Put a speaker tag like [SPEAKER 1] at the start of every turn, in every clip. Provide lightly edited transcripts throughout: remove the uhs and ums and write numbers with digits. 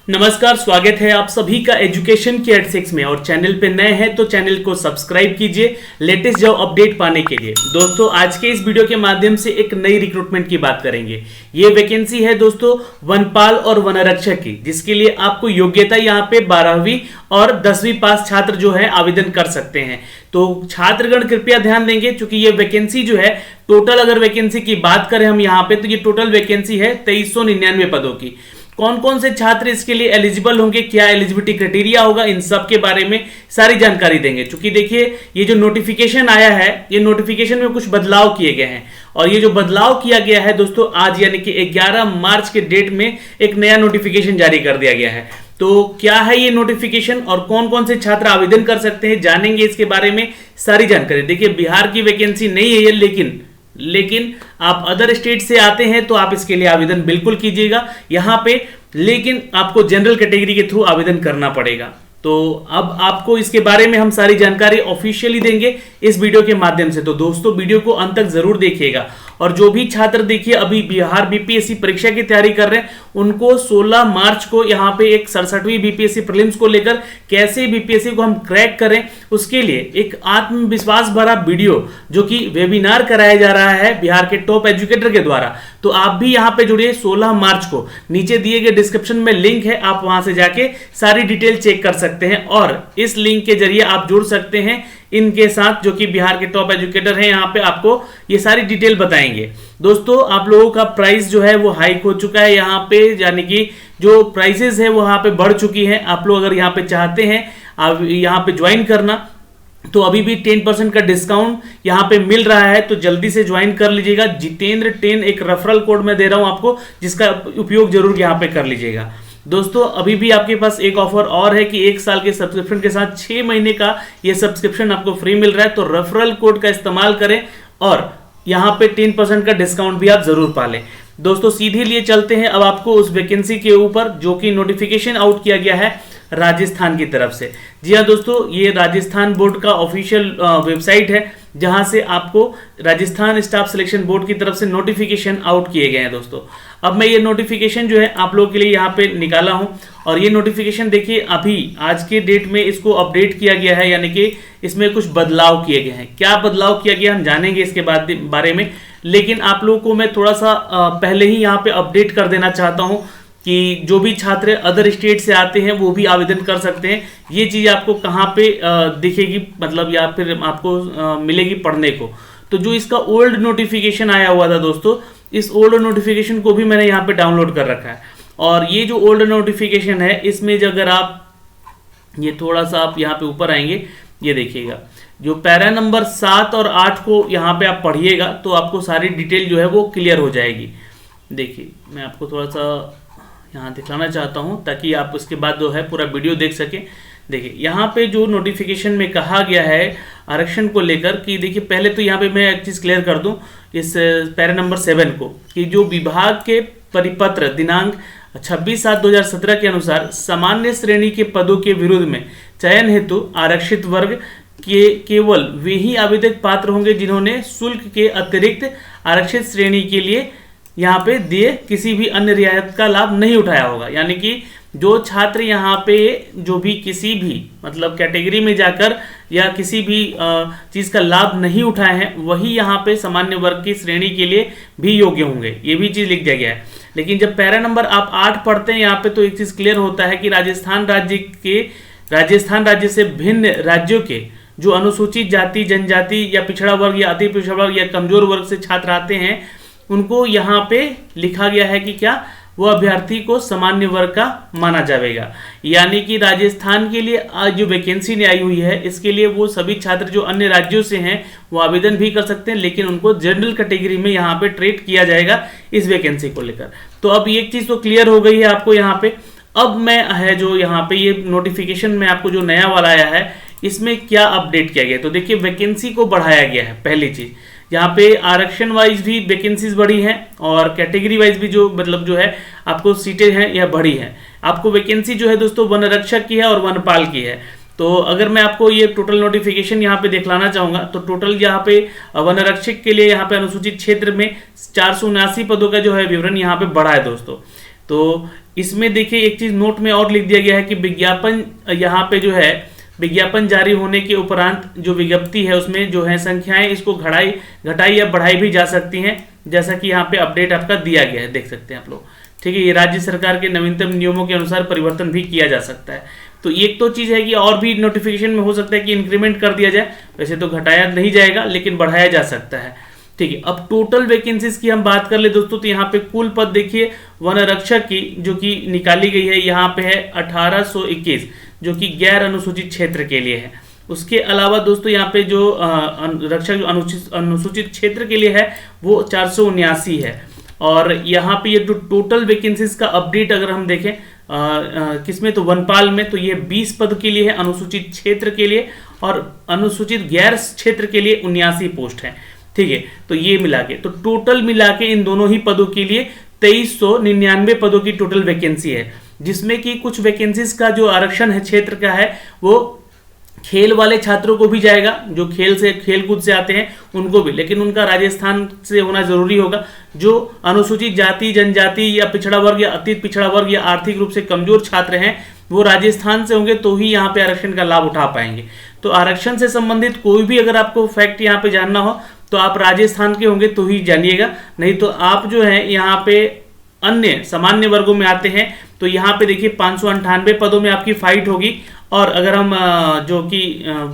[SPEAKER 1] नमस्कार, स्वागत है आप सभी का एजुकेशन के एट6 में। और चैनल पे नए हैं तो चैनल को सब्सक्राइब कीजिए लेटेस्ट जॉब अपडेट पाने के लिए। दोस्तों, आज के इस वीडियो के माध्यम से एक नई रिक्रूटमेंट की बात करेंगे। ये वैकेंसी है दोस्तों वनपाल और वनारक्षक की, जिसके लिए आपको योग्यता यहाँ पे 12वीं और 10वीं पास छात्र जो है आवेदन कर सकते हैं। तो छात्रगण कृपया ध्यान देंगे, क्योंकि ये वैकेंसी जो है टोटल, अगर वैकेंसी की बात करें हम यहाँ पे, तो ये टोटल वैकेंसी है 2399 पदों की। कौन कौन से छात्र इसके लिए एलिजिबल होंगे, क्या एलिजिबिलिटी क्राइटेरिया होगा, इन सब के बारे में सारी जानकारी देंगे। क्योंकि देखिए, ये जो नोटिफिकेशन आया है, ये नोटिफिकेशन में कुछ बदलाव किए गए हैं। और ये जो बदलाव किया गया है दोस्तों, आज यानी कि 11 मार्च के डेट में एक नया नोटिफिकेशन जारी कर दिया गया है। तो क्या है ये नोटिफिकेशन और कौन कौन से छात्र आवेदन कर सकते हैं, जानेंगे इसके बारे में सारी जानकारी। देखिए, बिहार की वैकेंसी नहीं है ये, लेकिन आप अदर स्टेट से आते हैं तो आप इसके लिए आवेदन बिल्कुल कीजिएगा यहाँ पे, लेकिन आपको जनरल कैटेगरी के थ्रू आवेदन करना पड़ेगा। तो अब आपको इसके बारे में हम सारी जानकारी ऑफिशियली देंगे इस वीडियो के माध्यम से। तो दोस्तों, वीडियो को अंत तक जरूर देखिएगा। और जो भी छात्र देखिए अभी बिहार बीपीएससी परीक्षा की तैयारी कर रहे हैं, उनको 16 मार्च को यहाँ पे एक 67वीं बीपीएससी प्रीलिम्स को लेकर कैसे बीपीएससी को हम क्रैक करें, उसके लिए एक आत्मविश्वास भरा वीडियो जो कि वेबिनार कराया जा रहा है बिहार के टॉप एजुकेटर के द्वारा। तो आप भी यहाँ पे जुड़िए 16 मार्च को। नीचे दिए गए डिस्क्रिप्शन में लिंक है, आप वहां से जाके सारी डिटेल चेक कर सकते हैं और इस लिंक के जरिए आप जुड़ सकते हैं इनके साथ, जो कि बिहार के टॉप एजुकेटर हैं। यहाँ पे आपको ये सारी डिटेल बताएंगे। दोस्तों, आप लोगों का प्राइस जो है वो हाइक हो चुका है यहाँ पे, यानी कि जो प्राइसेस है वो यहाँ पे बढ़ चुकी है। आप लोग अगर यहाँ पे चाहते हैं आप यहाँ पे ज्वाइन करना, तो अभी भी 10% का डिस्काउंट यहाँ पे मिल रहा है, तो जल्दी से ज्वाइन कर लीजिएगा। जितेंद्र 10 एक रेफरल कोड में दे रहा हूँ आपको, जिसका उपयोग जरूर यहाँ पे कर लीजिएगा। दोस्तों, अभी भी आपके पास एक ऑफर और है कि 1 साल के सब्सक्रिप्शन के साथ 6 महीने का ये सब्सक्रिप्शन आपको फ्री मिल रहा है। तो रेफरल कोड का इस्तेमाल करें और यहाँ पे 10% का डिस्काउंट भी आप जरूर पालें। दोस्तों, सीधे लिए चलते हैं अब आपको उस वैकेंसी के ऊपर जो कि नोटिफिकेशन आउट किया गया है राजस्थान की तरफ से। जी हाँ दोस्तों, ये राजस्थान बोर्ड का ऑफिशियल वेबसाइट है, जहां से आपको राजस्थान स्टाफ सिलेक्शन बोर्ड की तरफ से नोटिफिकेशन आउट किए गए हैं। दोस्तों, अब मैं ये नोटिफिकेशन जो है आप लोगों के लिए यहाँ पे निकाला हूं, और ये नोटिफिकेशन देखिए अभी आज के डेट में इसको अपडेट किया गया है, यानी कि इसमें कुछ बदलाव किए गए हैं। क्या बदलाव किया गया हम जानेंगे इसके बारे में, लेकिन आप लोगों को मैं थोड़ा सा पहले ही यहाँ पे अपडेट कर देना चाहता हूँ कि जो भी छात्र अदर स्टेट से आते हैं वो भी आवेदन कर सकते हैं। ये चीज़ आपको कहाँ पे दिखेगी, मतलब या फिर आपको मिलेगी पढ़ने को। तो जो इसका ओल्ड नोटिफिकेशन आया हुआ था दोस्तों, इस ओल्ड नोटिफिकेशन को भी मैंने यहाँ पे डाउनलोड कर रखा है। और ये जो ओल्ड नोटिफिकेशन है, इसमें जो अगर आप ये थोड़ा सा आप यहाँ पे ऊपर आएंगे, ये देखिएगा, जो पैरा नंबर 7 और 8 को यहाँ पे आप पढ़िएगा तो आपको सारी डिटेल जो है वो क्लियर हो जाएगी। देखिए, मैं आपको थोड़ा सा यहाँ दिखाना चाहता हूँ ताकि आप उसके बाद जो है पूरा वीडियो देख सकें। देखिए, यहाँ पे जो नोटिफिकेशन में कहा गया है आरक्षण को लेकर, कि देखिए पहले तो यहाँ पे मैं एक चीज़ क्लियर कर दूँ इस पैरा नंबर 7 को, कि जो विभाग के परिपत्र दिनांक 26/7/2017 के अनुसार सामान्य श्रेणी के पदों के विरुद्ध में चयन हेतु आरक्षित वर्ग के केवल वे ही आवेदक पात्र होंगे जिन्होंने शुल्क के अतिरिक्त आरक्षित श्रेणी के लिए यहाँ पे दिए किसी भी अन्य रियायत का लाभ नहीं उठाया होगा। यानी कि जो छात्र यहाँ पे जो भी किसी भी मतलब कैटेगरी में जाकर या किसी भी चीज़ का लाभ नहीं उठाए हैं, वही यहाँ पे सामान्य वर्ग की श्रेणी के लिए भी योग्य होंगे। ये भी चीज़ लिख दिया गया है। लेकिन जब पैरा नंबर आप 8 पढ़ते हैं यहाँ पे, तो एक चीज़ क्लियर होता है कि राजस्थान राज्य से भिन्न राज्यों के जो अनुसूचित जाति, जनजाति या पिछड़ा वर्ग या अति पिछड़ा वर्ग या कमजोर वर्ग से छात्र आते हैं, उनको यहाँ पे लिखा गया है कि क्या वो अभ्यर्थी को सामान्य वर्ग का माना जाएगा। यानी कि राजस्थान के लिए आज जो वैकेंसी आई हुई है, इसके लिए वो सभी छात्र जो अन्य राज्यों से हैं वो आवेदन भी कर सकते हैं, लेकिन उनको जनरल कैटेगरी में यहाँ पे ट्रीट किया जाएगा इस वैकेंसी को लेकर। तो अब एक चीज़ तो क्लियर हो गई है आपको यहाँ पे। अब मैं है जो यहाँ पे ये नोटिफिकेशन में आपको जो नया वाला आया है, इसमें क्या अपडेट किया गया। तो देखिए, वैकेंसी को बढ़ाया गया है। पहली चीज़, यहाँ पे आरक्षण वाइज भी वैकेंसीज बढ़ी हैं और कैटेगरी वाइज भी जो मतलब जो है आपको सीटें हैं यह बढ़ी हैं। आपको वैकेंसी जो है दोस्तों वनरक्षक की है और वनपाल की है। तो अगर मैं आपको ये टोटल नोटिफिकेशन यहाँ पे दिखलाना चाहूँगा, तो टोटल यहाँ पे वनरक्षक के लिए यहाँ पे अनुसूचित क्षेत्र में 479 पदों का जो है विवरण यहाँ पे बढ़ा है दोस्तों। तो इसमें देखिए एक चीज नोट में और लिख दिया गया है कि विज्ञापन यहाँ पे जो है विज्ञापन जारी होने के उपरांत जो विज्ञप्ति है उसमें जो है संख्याएं इसको घटाई या बढ़ाई भी जा सकती हैं, जैसा कि यहाँ पे अपडेट आपका दिया गया है, देख सकते हैं आप लोग। ठीक है, ये राज्य सरकार के नवीनतम नियमों के अनुसार परिवर्तन भी किया जा सकता है। तो एक तो चीज़ है कि और भी नोटिफिकेशन में हो सकता है कि इंक्रीमेंट कर दिया जाए, वैसे तो घटाया नहीं जाएगा लेकिन बढ़ाया जा सकता है। ठीक है, अब टोटल वैकेंसीज की हम बात कर ले दोस्तों, तो यहाँ पे कुल पद देखिए वन रक्षक की जो कि निकाली गई है यहाँ पे है 1821, जो कि गैर अनुसूचित क्षेत्र के लिए है। उसके अलावा दोस्तों यहाँ पे जो रक्षक जो अनुसूचित क्षेत्र के लिए है वो 479 है। और यहाँ पे ये जो टोटल वैकेंसीज का अपडेट अगर हम देखें किसमें, तो वनपाल में, तो ये 20 पद के लिए है अनुसूचित क्षेत्र के लिए, और अनुसूचित गैर क्षेत्र के लिए 79 पोस्ट है। ठीक है, तो ये मिला के तो टोटल मिला के इन दोनों ही पदों के लिए 2399 पदों की टोटल वैकेंसी है, जिसमें कि कुछ वैकेंसीज का जो आरक्षण है क्षेत्र का है वो खेल वाले छात्रों को भी जाएगा, जो खेल कूद से आते हैं उनको भी, लेकिन उनका राजस्थान से होना जरूरी होगा। जो अनुसूचित जाति जनजाति या पिछड़ा वर्ग या अति पिछड़ा वर्ग या आर्थिक रूप से कमजोर छात्र हैं वो राजस्थान से होंगे तो ही यहाँ पे आरक्षण का लाभ उठा पाएंगे। तो आरक्षण से संबंधित कोई भी अगर आपको फैक्ट यहाँ पे जानना हो तो आप राजस्थान के होंगे तो ही जानिएगा, नहीं तो आप जो है यहाँ पे अन्य सामान्य वर्गों में आते हैं तो यहाँ पे देखिए 598 पदों में आपकी फाइट होगी। और अगर हम जो कि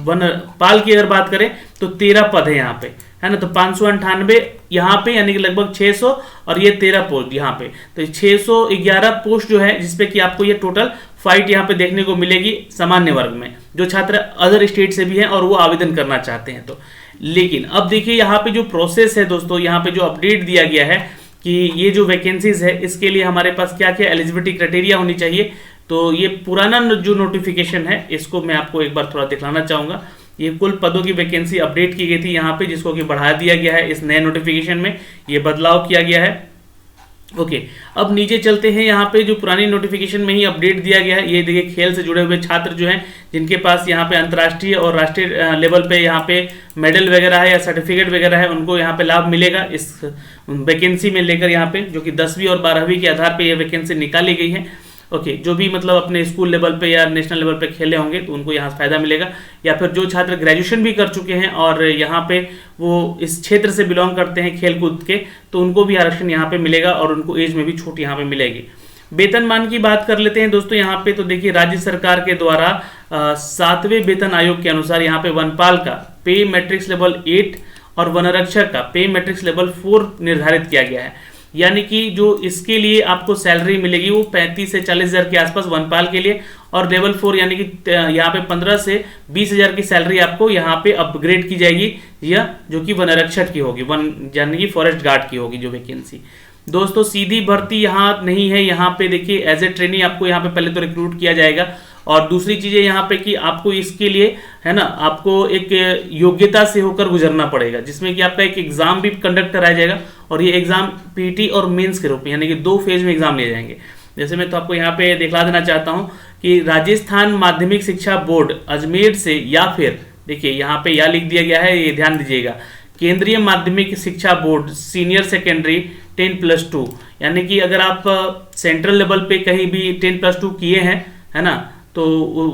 [SPEAKER 1] वनपाल की अगर बात करें तो 13 पद है यहाँ पे, है ना, तो 598 यहाँ पे यानी कि लगभग 600, और ये 13 पोस्ट यहाँ पे, तो 611 पोस्ट जो है जिसपे कि आपको ये टोटल फाइट यहाँ पे देखने को मिलेगी सामान्य वर्ग में, जो छात्र अदर स्टेट से भी हैं और वो आवेदन करना चाहते हैं तो। लेकिन अब देखिए यहाँ पे जो प्रोसेस है दोस्तों, यहाँ पे जो अपडेट दिया गया है कि ये जो वैकेंसीज है इसके लिए हमारे पास क्या क्या एलिजिबिलिटी क्राइटेरिया होनी चाहिए। तो ये पुराना जो नोटिफिकेशन है इसको मैं आपको एक बार थोड़ा दिखाना चाहूँगा। ये कुल पदों की वैकेंसी अपडेट की गई थी यहाँ पे, जिसको कि बढ़ा दिया गया है इस नए नोटिफिकेशन में, ये बदलाव किया गया है। ओके, अब नीचे चलते हैं। यहाँ पे जो पुरानी नोटिफिकेशन में ही अपडेट दिया गया है, ये देखिए खेल से जुड़े हुए छात्र जो हैं जिनके पास यहाँ पे अंतर्राष्ट्रीय और राष्ट्रीय लेवल पे यहाँ पे मेडल वगैरह है या सर्टिफिकेट वगैरह है, उनको यहाँ पे लाभ मिलेगा इस वैकेंसी में लेकर, यहाँ पे जो कि 10वीं और 12वीं के आधार पर यह वैकेंसी निकाली गई है। ओके, जो भी मतलब अपने स्कूल लेवल पे या नेशनल लेवल पे खेले होंगे तो उनको यहाँ फायदा मिलेगा, या फिर जो छात्र ग्रेजुएशन भी कर चुके हैं और यहाँ पे वो इस क्षेत्र से बिलोंग करते हैं खेल कूद के, तो उनको भी आरक्षण यहाँ पे मिलेगा और उनको एज में भी छूट यहाँ पे मिलेगी। वेतनमान की बात कर लेते हैं दोस्तों यहाँ पे, तो देखिए राज्य सरकार के द्वारा 7वें वेतन आयोग के अनुसार यहाँ पे वनपाल का पे मैट्रिक्स लेवल 8 और वनरक्षक का पे मैट्रिक्स लेवल 4 निर्धारित किया गया है। यानी कि जो इसके लिए आपको सैलरी मिलेगी वो 35 से 40 हज़ार के आसपास वनपाल के लिए, और लेवल 4 यानी कि यहाँ पे 15 से 20 हज़ार की सैलरी आपको यहाँ पे अपग्रेड की जाएगी, या जो कि वनरक्षक की होगी, यानी कि फॉरेस्ट गार्ड की होगी जो वैकेंसी। दोस्तों सीधी भर्ती यहाँ नहीं है, यहाँ पे देखिए एज ए ट्रेनी आपको यहाँ पे पहले तो रिक्रूट किया जाएगा, और दूसरी चीज़ें यहाँ पे कि आपको इसके लिए है ना आपको एक योग्यता से होकर गुजरना पड़ेगा, जिसमें कि आपका एक एग्जाम भी कंडक्ट कराया जाएगा, और ये एग्जाम पीटी और मेंस के रूप में यानी कि 2 फेज में एग्जाम लिए जाएंगे। जैसे मैं तो आपको यहाँ पे दिखला देना चाहता हूँ कि राजस्थान माध्यमिक शिक्षा बोर्ड अजमेर से, या फिर देखिए यहाँ पे या लिख दिया गया है, ये ध्यान दीजिएगा, केंद्रीय माध्यमिक शिक्षा बोर्ड सीनियर सेकेंडरी 10+2, यानी कि अगर आप सेंट्रल लेवल पे कहीं भी 10+2 किए हैं, है ना, तो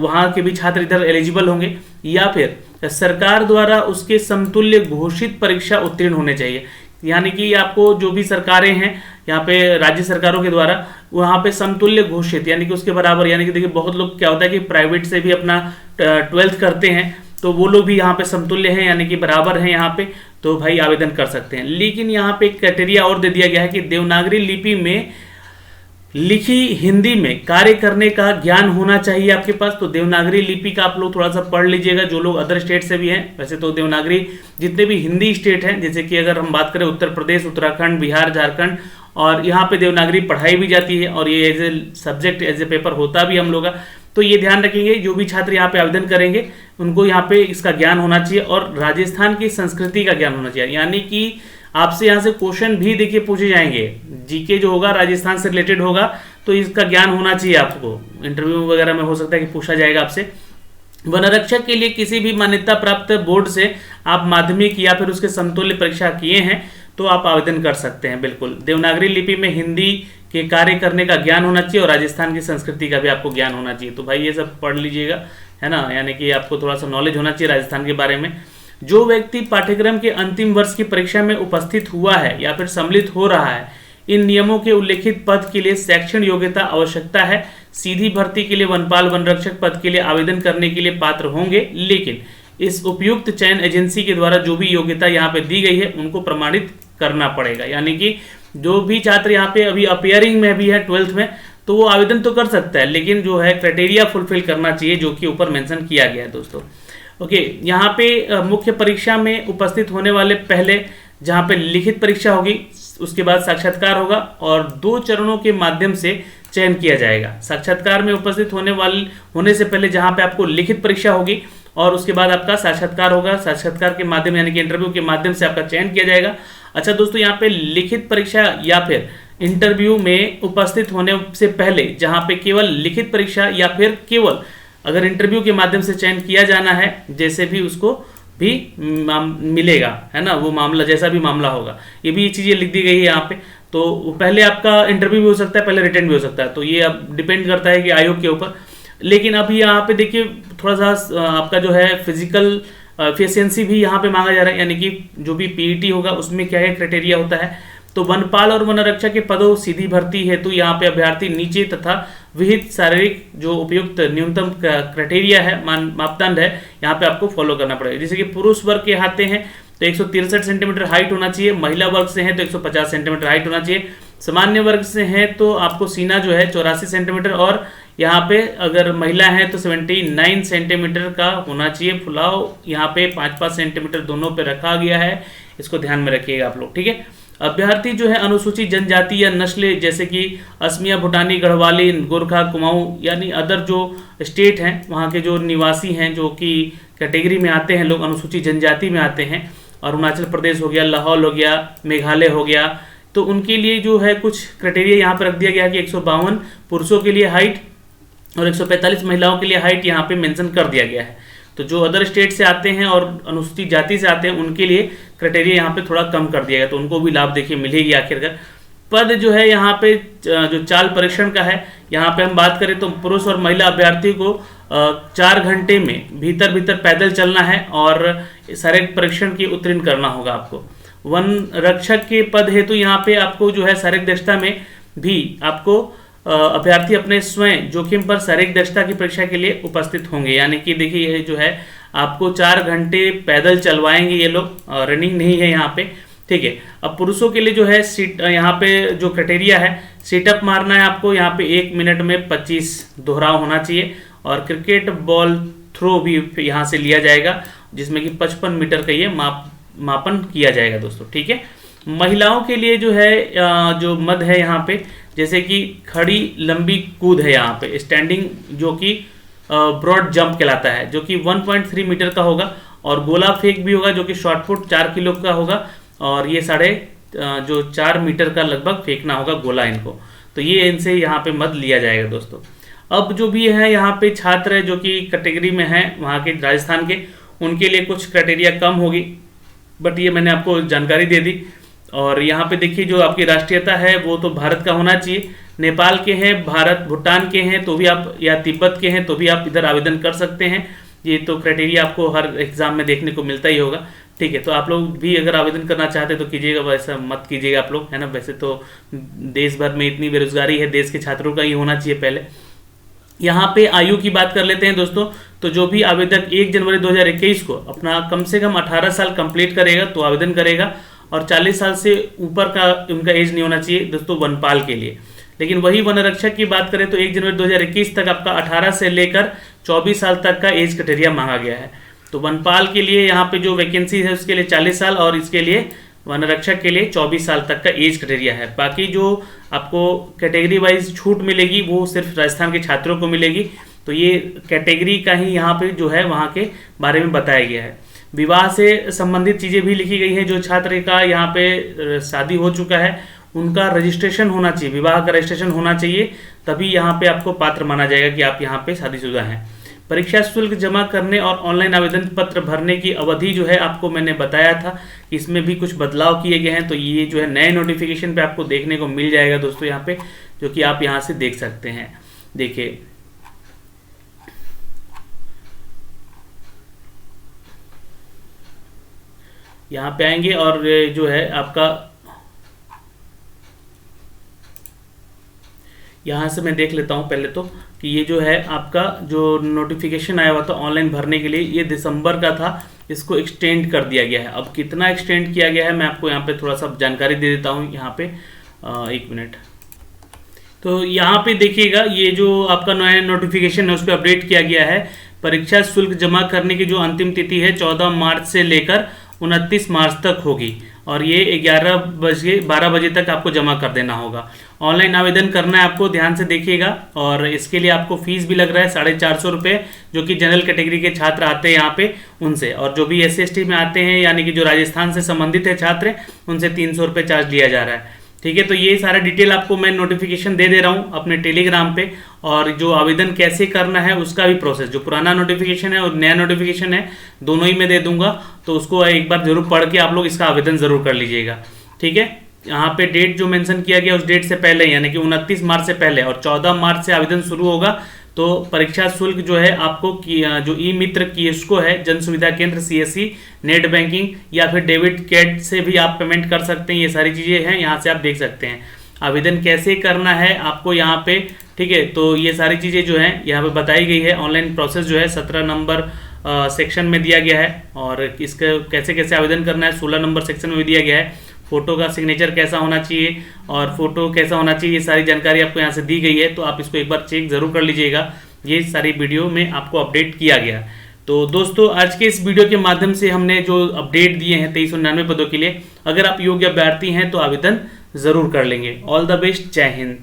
[SPEAKER 1] वहाँ के भी छात्र इधर एलिजिबल होंगे, या फिर सरकार द्वारा उसके समतुल्य घोषित परीक्षा उत्तीर्ण होने चाहिए। यानी कि आपको जो भी सरकारें हैं यहाँ पे राज्य सरकारों के द्वारा वहाँ पे समतुल्य घोषित यानी कि उसके बराबर, यानी कि देखिए बहुत लोग क्या होता है कि प्राइवेट से भी अपना 12th करते हैं तो वो लोग भी यहाँ पे समतुल्य हैं यानी कि बराबर हैं यहाँ पे, तो भाई आवेदन कर सकते हैं। लेकिन यहाँ पे एक क्राइटेरिया और दे दिया गया है कि देवनागरी लिपि में लिखी हिंदी में कार्य करने का ज्ञान होना चाहिए आपके पास। तो देवनागरी लिपि का आप लोग थोड़ा सा पढ़ लीजिएगा, जो लोग अदर स्टेट से भी हैं। वैसे तो देवनागरी जितने भी हिंदी स्टेट हैं, जैसे कि अगर हम बात करें उत्तर प्रदेश, उत्तराखंड, बिहार, झारखंड, और यहाँ पे देवनागरी पढ़ाई भी जाती है और ये as a subject as a paper होता भी हम लोग का। तो ये ध्यान रखेंगे जो भी छात्र यहाँ पे आवेदन करेंगे उनको यहाँ पे इसका ज्ञान होना चाहिए और राजस्थान की संस्कृति का ज्ञान होना चाहिए। यानी कि आपसे यहाँ से क्वेश्चन भी देखिए पूछे जाएंगे, जीके जो होगा राजस्थान से रिलेटेड होगा, तो इसका ज्ञान होना चाहिए आपको। इंटरव्यू वगैरह में हो सकता है कि पूछा जाएगा आपसे। वनरक्षक के लिए किसी भी मान्यता प्राप्त बोर्ड से आप माध्यमिक या फिर उसके समतुल्य परीक्षा किए हैं तो आप आवेदन कर सकते हैं। बिल्कुल, देवनागरी लिपि में हिंदी के कार्य करने का ज्ञान होना चाहिए और राजस्थान की संस्कृति का भी आपको ज्ञान होना चाहिए। तो भाई ये सब पढ़ लीजिएगा, है ना, यानी कि आपको थोड़ा सा नॉलेज होना चाहिए राजस्थान के बारे में। जो व्यक्ति पाठ्यक्रम के अंतिम वर्ष की परीक्षा में उपस्थित हुआ है या फिर सम्मिलित हो रहा है, इन नियमों के उल्लेखित पद के लिए शैक्षणिक योग्यता आवश्यकता है। सीधी भर्ती के लिए वनपाल वनरक्षक पद के लिए आवेदन करने के लिए पात्र होंगे, लेकिन इस उपयुक्त चयन एजेंसी के द्वारा जो भी योग्यता यहाँ पे दी गई है उनको प्रमाणित करना पड़ेगा। यानी कि जो भी छात्र यहाँ पे अभी अपियरिंग में भी है 12th में, तो वो आवेदन तो कर सकता है, लेकिन जो है क्राइटेरिया फुलफिल करना चाहिए जो कि ऊपर मेंशन किया गया है दोस्तों। ओके, यहाँ पे मुख्य परीक्षा में उपस्थित होने वाले पहले जहाँ पे लिखित परीक्षा होगी, उसके बाद साक्षात्कार होगा और 2 चरणों के माध्यम से चयन किया जाएगा। साक्षात्कार में उपस्थित होने से पहले जहाँ पे आपको लिखित परीक्षा होगी और उसके बाद आपका साक्षात्कार होगा। साक्षात्कार के माध्यम यानी कि इंटरव्यू के माध्यम से आपका चयन किया जाएगा। अच्छा दोस्तों, यहाँ पे लिखित परीक्षा या फिर इंटरव्यू में उपस्थित होने से पहले जहाँ पे केवल लिखित परीक्षा या फिर केवल अगर इंटरव्यू के माध्यम से चयन किया जाना है, जैसे भी उसको भी मिलेगा, है ना, वो मामला जैसा भी मामला होगा, ये भी चीज़ें लिख दी गई है यहाँ पे। तो पहले आपका इंटरव्यू भी हो सकता है, पहले रिटर्न भी हो सकता है, तो ये अब डिपेंड करता है कि आयोग के ऊपर। लेकिन अभी यहाँ पे देखिए थोड़ा सा आपका जो है फिजिकल एफिशिएंसी भी यहाँ पे मांगा जा रहा है, यानी कि जो भी पीईटी होगा उसमें क्या क्या क्राइटेरिया होता है। तो वनपाल और वनरक्षक के पदों सीधी भर्ती हेतु यहाँ पे अभ्यर्थी नीचे तथा विहित शारीरिक जो उपयुक्त न्यूनतम क्राइटेरिया है, मापदंड है, यहाँ पे आपको फॉलो करना पड़ेगा। जैसे कि पुरुष वर्ग के आते हैं तो 163 सेंटीमीटर हाइट होना चाहिए, महिला वर्ग से हैं तो 150 सेंटीमीटर हाइट होना चाहिए, सामान्य वर्ग से हैं तो आपको सीना जो है 84 सेंटीमीटर और यहाँ पे अगर महिला है तो 79 सेंटीमीटर का होना चाहिए। फुलाव यहाँ पे 5-5 सेंटीमीटर दोनों पे रखा गया है, इसको ध्यान में रखिएगा आप लोग, ठीक है। अभ्यर्थी जो है अनुसूचित जनजाति या नस्ल जैसे कि असमिया, भूटानी, गढ़वाली, गोरखा, कुमाऊं यानी अदर जो स्टेट हैं वहाँ के जो निवासी हैं जो कि कैटेगरी में आते हैं, लोग अनुसूचित जनजाति में आते हैं, अरुणाचल प्रदेश हो गया, लाहौल हो गया, मेघालय हो गया, तो उनके लिए जो है कुछ क्राइटेरिया यहाँ पर रख दिया गया कि 152 पुरुषों के लिए हाइट और 145 महिलाओं के लिए हाइट यहाँ पे मेंशन कर दिया गया है। तो जो अदर स्टेट से आते हैं और अनुसूचित जाति से आते हैं उनके लिए क्राइटेरिया यहाँ पे थोड़ा कम कर दिया गया, तो उनको भी लाभ देखिए मिलेगी आखिरकार। पद जो है यहाँ पे जो चाल परीक्षण का है, यहाँ पे हम बात करें तो पुरुष और महिला अभ्यर्थियों को 4 घंटे में भीतर पैदल चलना है और शारीरिक परीक्षण की उत्तीर्ण करना होगा आपको। वन रक्षक के पद हेतु यहाँ पे आपको जो है शारीरिक दक्षता में भी आपको अभ्यर्थी अपने स्वयं जोखिम पर शारीरिक दक्षता की परीक्षा के लिए उपस्थित होंगे। यानी कि देखिए ये जो है आपको 4 घंटे पैदल चलवाएंगे ये लोग, रनिंग नहीं है यहाँ पे, ठीक है। अब पुरुषों के लिए जो है सीट यहाँ पे जो क्राइटेरिया है, सीटअप मारना है आपको यहाँ पे 1 मिनट में 25 दोहराव होना चाहिए और क्रिकेट बॉल थ्रो भी यहाँ से लिया जाएगा जिसमें कि 55 मीटर का ये मापन किया जाएगा दोस्तों, ठीक है। महिलाओं के लिए जो है जो मद है यहाँ पे, जैसे कि खड़ी लंबी कूद है यहाँ पे, स्टैंडिंग जो कि ब्रॉड जंप कहलाता है, जो कि 1.3 मीटर का होगा और गोला फेंक भी होगा जो कि शॉर्ट फुट 4 किलो का होगा और ये 4.5 मीटर का लगभग फेंकना होगा गोला इनको, तो ये इनसे यहाँ पे मद लिया जाएगा दोस्तों। अब जो भी है यहाँ पे छात्र जो कि कैटेगरी में हैं वहाँ के राजस्थान के, उनके लिए कुछ क्राइटेरिया कम होगी, बट ये मैंने आपको जानकारी दे दी। और यहाँ पे देखिए जो आपकी राष्ट्रीयता है वो तो भारत का होना चाहिए, नेपाल के हैं, भारत भूटान के हैं तो भी आप, या तिब्बत के हैं तो भी आप इधर आवेदन कर सकते हैं। ये तो क्राइटेरिया आपको हर एग्जाम में देखने को मिलता ही होगा, ठीक है। तो आप लोग भी अगर आवेदन करना चाहते हैं तो कीजिएगा, वैसा मत कीजिएगा आप लोग, है ना। वैसे तो देश भर में इतनी बेरोजगारी है, देश के छात्रों का ये होना चाहिए पहले। यहाँ पे आयु की बात कर लेते हैं दोस्तों, तो जो भी आवेदक 1 जनवरी 2021 को अपना कम से कम 18 साल कंप्लीट करेगा तो आवेदन करेगा और 40 साल से ऊपर का उनका एज नहीं होना चाहिए दोस्तों वनपाल के लिए। लेकिन वही वनरक्षक की बात करें तो 1 जनवरी 2021 तक आपका 18 से लेकर 24 साल तक का एज क्राइटेरिया मांगा गया है। तो वनपाल के लिए यहाँ पे जो वैकेंसी है उसके लिए 40 साल और इसके लिए वनरक्षक के लिए 24 साल तक का एज क्राइटेरिया है। बाकी जो आपको कैटेगरी वाइज छूट मिलेगी वो सिर्फ राजस्थान के छात्रों को मिलेगी, तो ये कैटेगरी का ही यहाँ पे जो है वहाँ के बारे में बताया गया है। विवाह से संबंधित चीज़ें भी लिखी गई हैं, जो छात्र का यहाँ पे शादी हो चुका है उनका रजिस्ट्रेशन होना चाहिए, विवाह का रजिस्ट्रेशन होना चाहिए, तभी यहाँ पे आपको पात्र माना जाएगा कि आप यहाँ पे शादीशुदा हैं। परीक्षा शुल्क जमा करने और ऑनलाइन आवेदन पत्र भरने की अवधि जो है आपको मैंने बताया था कि इसमें भी कुछ बदलाव किए गए हैं। तो ये जो है नए नोटिफिकेशन पे आपको देखने को मिल जाएगा दोस्तों यहाँ पे, जो कि आप यहाँ से देख सकते हैं। देखिए यहाँ पे आएंगे और जो है आपका यहाँ से मैं देख लेता हूँ पहले तो कि ये जो है आपका जो नोटिफिकेशन आया हुआ था ऑनलाइन भरने के लिए, ये दिसंबर का था, इसको एक्सटेंड कर दिया गया है। अब कितना एक्सटेंड किया गया है मैं आपको यहाँ पे थोड़ा सा जानकारी दे देता हूँ। यहाँ पे 1 मिनट, तो यहाँ पे देखिएगा ये जो आपका नया नोटिफिकेशन है उस पर अपडेट किया गया है। परीक्षा शुल्क जमा करने की जो अंतिम तिथि है 14 मार्च से लेकर 29 मार्च तक होगी और ये 12 बजे तक आपको जमा कर देना होगा। ऑनलाइन आवेदन करना है आपको, ध्यान से देखिएगा। और इसके लिए आपको फीस भी लग रहा है 450 रुपये, जो कि जनरल कैटेगरी के छात्र आते हैं यहाँ पे उनसे, और जो भी SC/ST में आते हैं यानी कि जो राजस्थान से संबंधित है छात्र, उनसे 300 रुपये चार्ज लिया जा रहा है। ठीक है, तो ये सारा डिटेल आपको मैं नोटिफिकेशन दे रहा हूँ अपने टेलीग्राम पे। और जो आवेदन कैसे करना है उसका भी प्रोसेस, जो पुराना नोटिफिकेशन है और नया नोटिफिकेशन है दोनों ही मैं दे दूंगा, तो उसको एक बार जरूर पढ़ के आप लोग इसका आवेदन जरूर कर लीजिएगा। ठीक है, यहाँ पे डेट जो मेंशन किया गया उस डेट से पहले यानी कि 29 मार्च से पहले और 14 मार्च से आवेदन शुरू होगा। तो परीक्षा शुल्क जो है आपको जो ई मित्र कियोस्को है, जन सुविधा केंद्र, CSC, नेट बैंकिंग या फिर डेबिट कार्ड से भी आप पेमेंट कर सकते हैं। ये सारी चीज़ें हैं, यहाँ से आप देख सकते हैं। आवेदन कैसे करना है आपको यहाँ पे, ठीक है, तो ये सारी चीज़ें जो हैं यहाँ पे बताई गई है। ऑनलाइन प्रोसेस जो है 17 नंबर सेक्शन में दिया गया है और इसका कैसे कैसे आवेदन करना है 16 नंबर सेक्शन में भी दिया गया है। फोटो का सिग्नेचर कैसा होना चाहिए और फोटो कैसा होना चाहिए, ये सारी जानकारी आपको यहाँ से दी गई है। तो आप इसको एक बार चेक जरूर कर लीजिएगा, ये सारी वीडियो में आपको अपडेट किया गया। तो दोस्तों आज के इस वीडियो के माध्यम से हमने जो अपडेट दिए हैं 2399 पदों के लिए, अगर आप योग्य अभ्यर्थी हैं तो आवेदन जरूर कर लेंगे। ऑल द बेस्ट, जय हिंद।